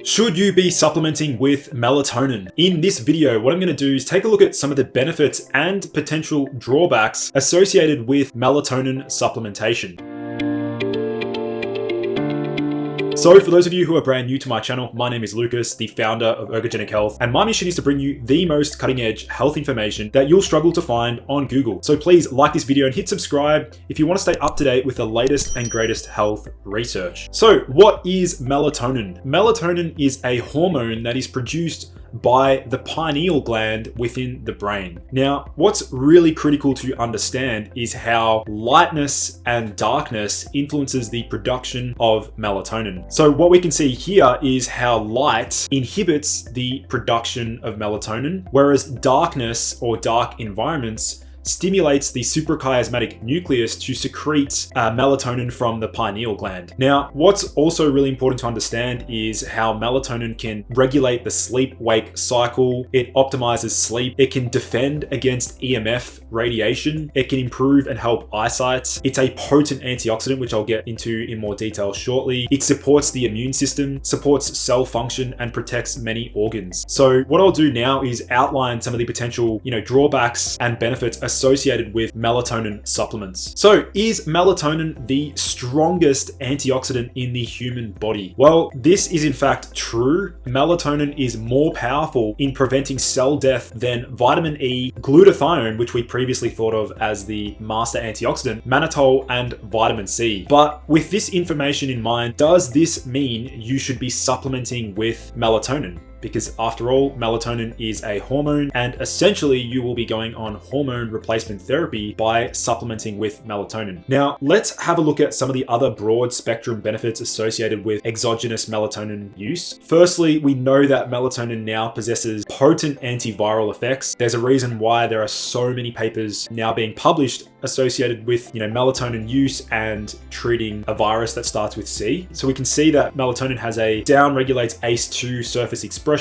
Should you be supplementing with melatonin? In this video, what I'm going to do is take a look at some of the benefits and potential drawbacks associated with melatonin supplementation. So for those of you who are brand new to my channel, my name is Lucas, the founder of Ergogenic Health, and my mission is to bring you the most cutting-edge health information that you'll struggle to find on Google. So please like this video and hit subscribe if you want to stay up to date with the latest and greatest health research. So what is melatonin? Melatonin is a hormone that is produced by the pineal gland within the brain. Now, what's really critical to understand is how lightness and darkness influences the production of melatonin. So what we can see here is how light inhibits the production of melatonin, whereas darkness or dark environments stimulates the suprachiasmatic nucleus to secrete melatonin from the pineal gland. Now, what's also really important to understand is how melatonin can regulate the sleep-wake cycle. It optimizes sleep. It can defend against EMF radiation. It can improve and help eyesight. It's a potent antioxidant, which I'll get into in more detail shortly. It supports the immune system, supports cell function, and protects many organs. So what I'll do now is outline some of the potential, drawbacks and benefits associated with melatonin supplements. So is melatonin the strongest antioxidant in the human body? Well, this is in fact true. Melatonin is more powerful in preventing cell death than vitamin E, glutathione, which we previously thought of as the master antioxidant, mannitol, and vitamin C. But with this information in mind, does this mean you should be supplementing with melatonin? Because after all, melatonin is a hormone, and essentially you will be going on hormone replacement therapy by supplementing with melatonin. Now, let's have a look at some of the other broad spectrum benefits associated with exogenous melatonin use. Firstly, we know that melatonin now possesses potent antiviral effects. There's a reason why there are so many papers now being published associated with melatonin use and treating a virus that starts with C. So we can see that melatonin down-regulates ACE2 surface expression,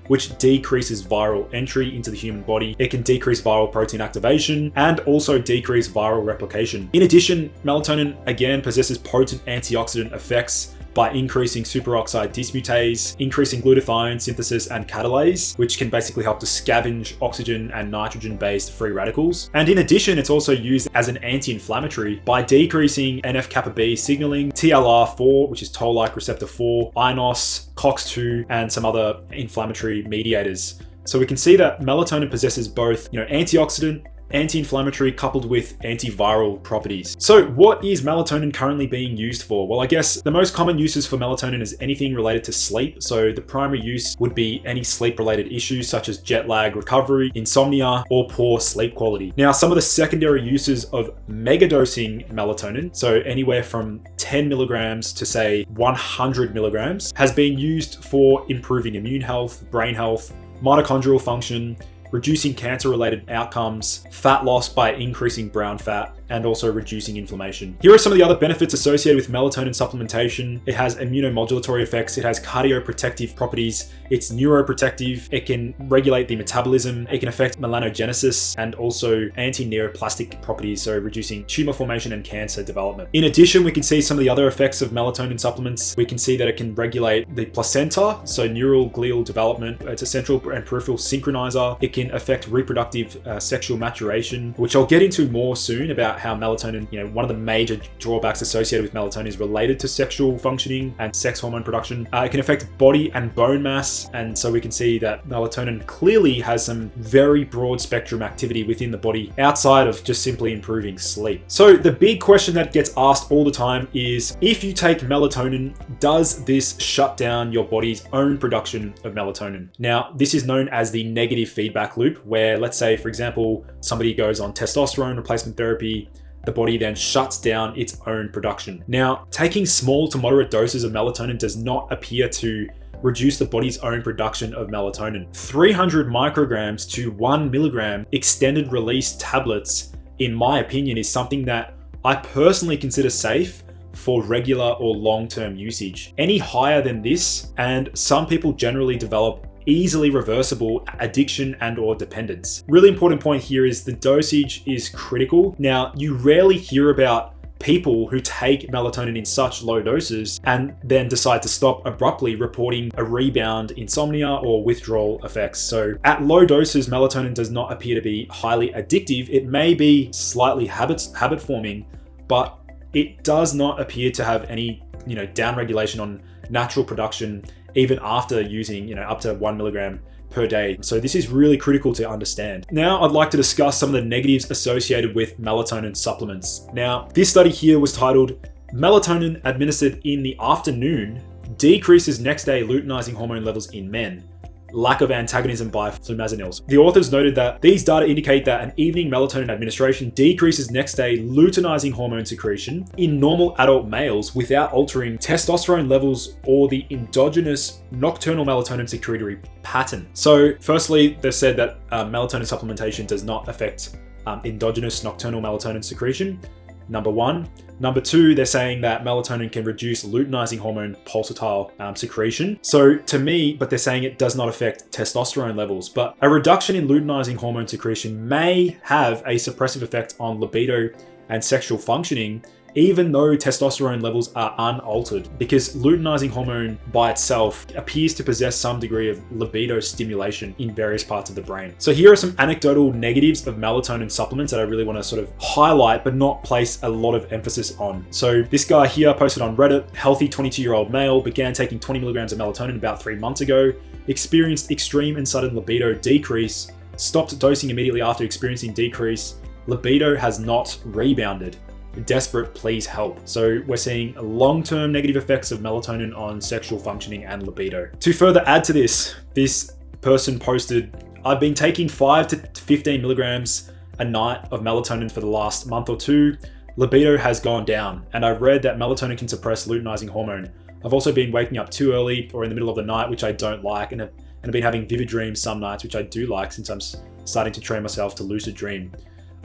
which decreases viral entry into the human body. It can decrease viral protein activation and also decrease viral replication. In addition, melatonin again possesses potent antioxidant effects by increasing superoxide dismutase, increasing glutathione synthesis and catalase, which can basically help to scavenge oxygen and nitrogen-based free radicals. And in addition, it's also used as an anti-inflammatory by decreasing NF-kappa B signaling, TLR4, which is toll-like receptor 4, INOS, COX-2, and some other inflammatory mediators. So we can see that melatonin possesses both, antioxidant, anti-inflammatory coupled with antiviral properties. So what is melatonin currently being used for? Well, I guess the most common uses for melatonin is anything related to sleep. So the primary use would be any sleep-related issues such as jet lag recovery, insomnia, or poor sleep quality. Now, some of the secondary uses of megadosing melatonin, so anywhere from 10 milligrams to say 100 milligrams, has been used for improving immune health, brain health, mitochondrial function, reducing cancer-related outcomes, fat loss by increasing brown fat, and also reducing inflammation. Here are some of the other benefits associated with melatonin supplementation. It has immunomodulatory effects, it has cardioprotective properties, it's neuroprotective, it can regulate the metabolism, it can affect melanogenesis, and also anti-neoplastic properties, so reducing tumor formation and cancer development. In addition, we can see some of the other effects of melatonin supplements. We can see that it can regulate the placenta, so neural glial development. It's a central and peripheral synchronizer. It can affect reproductive sexual maturation, which I'll get into more soon about how melatonin, one of the major drawbacks associated with melatonin is related to sexual functioning and sex hormone production. It can affect body and bone mass, and so we can see that melatonin clearly has some very broad spectrum activity within the body outside of just simply improving sleep. So the big question that gets asked all the time is, if you take melatonin, does this shut down your body's own production of melatonin? Now, this is known as the negative feedback loop, where let's say, for example, somebody goes on testosterone replacement therapy, the body then shuts down its own production. Now, taking small to moderate doses of melatonin does not appear to reduce the body's own production of melatonin. 300 micrograms to 1 milligram extended release tablets, in my opinion, is something that I personally consider safe for regular or long-term usage. Any higher than this, and some people generally develop easily reversible addiction and or dependence. Really important point here is the dosage is critical. Now, you rarely hear about people who take melatonin in such low doses and then decide to stop abruptly, reporting a rebound insomnia or withdrawal effects. So at low doses, melatonin does not appear to be highly addictive. It may be slightly habit forming, but it does not appear to have any, down regulation on natural production, even after using, up to 1 milligram per day. So this is really critical to understand. Now I'd like to discuss some of the negatives associated with melatonin supplements. Now, this study here was titled "Melatonin administered in the afternoon decreases next day luteinizing hormone levels in men. Lack of antagonism by flumazenils." The authors noted that these data indicate that an evening melatonin administration decreases next day luteinizing hormone secretion in normal adult males without altering testosterone levels or the endogenous nocturnal melatonin secretory pattern. So firstly, they've said that melatonin supplementation does not affect endogenous nocturnal melatonin secretion. Number one. Number two, they're saying that melatonin can reduce luteinizing hormone pulsatile secretion. So to me, but they're saying it does not affect testosterone levels. But a reduction in luteinizing hormone secretion may have a suppressive effect on libido and sexual functioning, even though testosterone levels are unaltered, because luteinizing hormone by itself appears to possess some degree of libido stimulation in various parts of the brain. So here are some anecdotal negatives of melatonin supplements that I really want to sort of highlight, but not place a lot of emphasis on. So this guy here posted on Reddit, healthy 22-year-old male, began taking 20 milligrams of melatonin about 3 months ago, experienced extreme and sudden libido decrease, stopped dosing immediately after experiencing decrease, libido has not rebounded. Desperate, please help. So we're seeing long-term negative effects of melatonin on sexual functioning and libido. To further add to this person posted, "I've been taking 5 to 15 milligrams a night of melatonin for the last month or two. Libido has gone down, and I've read that melatonin can suppress luteinizing hormone. I've also been waking up too early or in the middle of the night, which I don't like, and I've been having vivid dreams some nights, which I do like since I'm starting to train myself to lucid dream.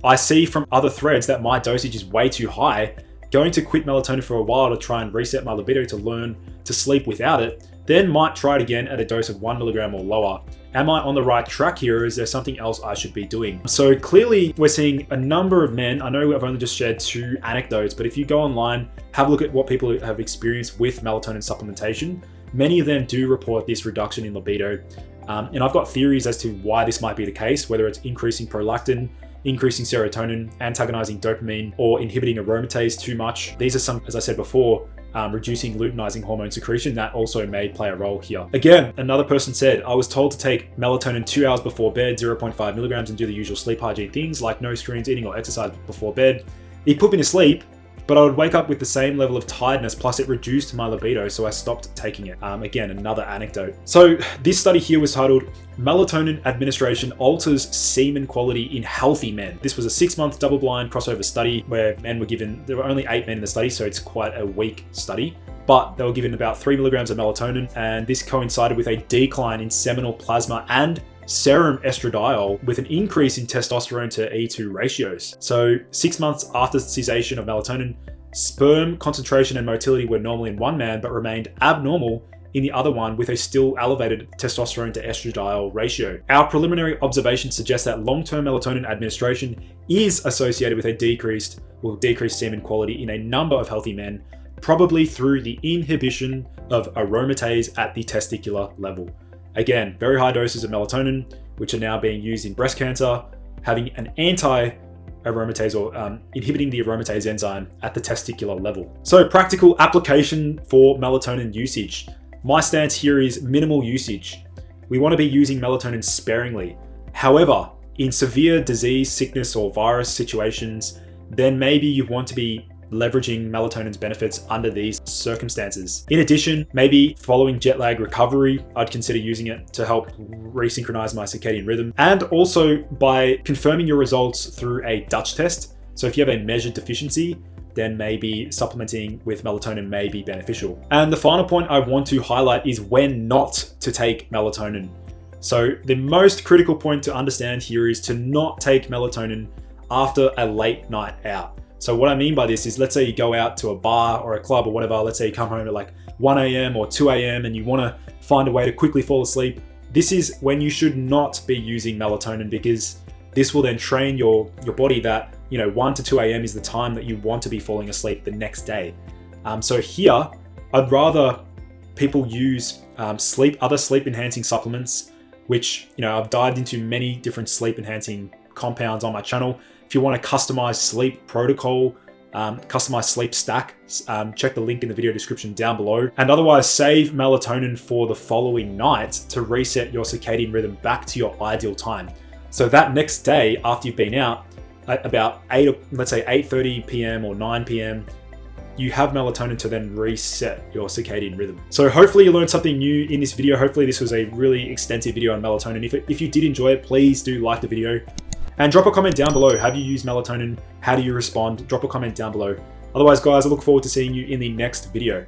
I see from other threads that my dosage is way too high. Going to quit melatonin for a while to try and reset my libido to learn to sleep without it, then might try it again at a dose of 1 milligram or lower. Am I on the right track here, or is there something else I should be doing?" So clearly we're seeing a number of men. I know I've only just shared 2 anecdotes, but if you go online, have a look at what people have experienced with melatonin supplementation. Many of them do report this reduction in libido. And I've got theories as to why this might be the case, whether it's increasing prolactin, increasing serotonin, antagonizing dopamine, or inhibiting aromatase too much. These are some, as I said before, reducing luteinizing hormone secretion that also may play a role here. Again, another person said, "I was told to take melatonin 2 hours before bed, 0.5 milligrams, and do the usual sleep hygiene things like no screens, eating, or exercise before bed. It put me to sleep, but I would wake up with the same level of tiredness, plus it reduced my libido, so I stopped taking it." Again, another anecdote. So this study here was titled "Melatonin Administration Alters Semen Quality in Healthy Men." This was a 6-month double-blind crossover study where men were given, there were only 8 men in the study, so it's quite a weak study, but they were given about 3 milligrams of melatonin, and this coincided with a decline in seminal plasma and serum estradiol with an increase in testosterone to E2 ratios. So 6 months after cessation of melatonin, sperm concentration and motility were normal in one man but remained abnormal in the other one with a still elevated testosterone to estradiol ratio. Our preliminary observations suggest that long-term melatonin administration is associated with a decreased semen quality in a number of healthy men, probably through the inhibition of aromatase at the testicular level. Again, very high doses of melatonin, which are now being used in breast cancer, having an anti-aromatase or inhibiting the aromatase enzyme at the testicular level. So practical application for melatonin usage. My stance here is minimal usage. We want to be using melatonin sparingly. However, in severe disease, sickness, or virus situations, then maybe you want to be leveraging melatonin's benefits under these circumstances. In addition, maybe following jet lag recovery, I'd consider using it to help resynchronize my circadian rhythm, and also by confirming your results through a Dutch test. So if you have a measured deficiency, then maybe supplementing with melatonin may be beneficial. And the final point I want to highlight is when not to take melatonin. So the most critical point to understand here is to not take melatonin after a late night out. So what I mean by this is, let's say you go out to a bar or a club or whatever, let's say you come home at like 1 a.m. or 2 a.m. and you want to find a way to quickly fall asleep. This is when you should not be using melatonin, because this will then train your body that 1 to 2 a.m. is the time that you want to be falling asleep the next day. So here, I'd rather people use other sleep enhancing supplements, which, I've dived into many different sleep enhancing compounds on my channel. If you want a customized sleep protocol, customized sleep stack, check the link in the video description down below. And otherwise, save melatonin for the following night to reset your circadian rhythm back to your ideal time. So that next day after you've been out, at about 8:30 p.m. or 9 p.m., you have melatonin to then reset your circadian rhythm. So hopefully you learned something new in this video. Hopefully this was a really extensive video on melatonin. If you did enjoy it, please do like the video and drop a comment down below. Have you used melatonin? How do you respond? Drop a comment down below. Otherwise, guys, I look forward to seeing you in the next video.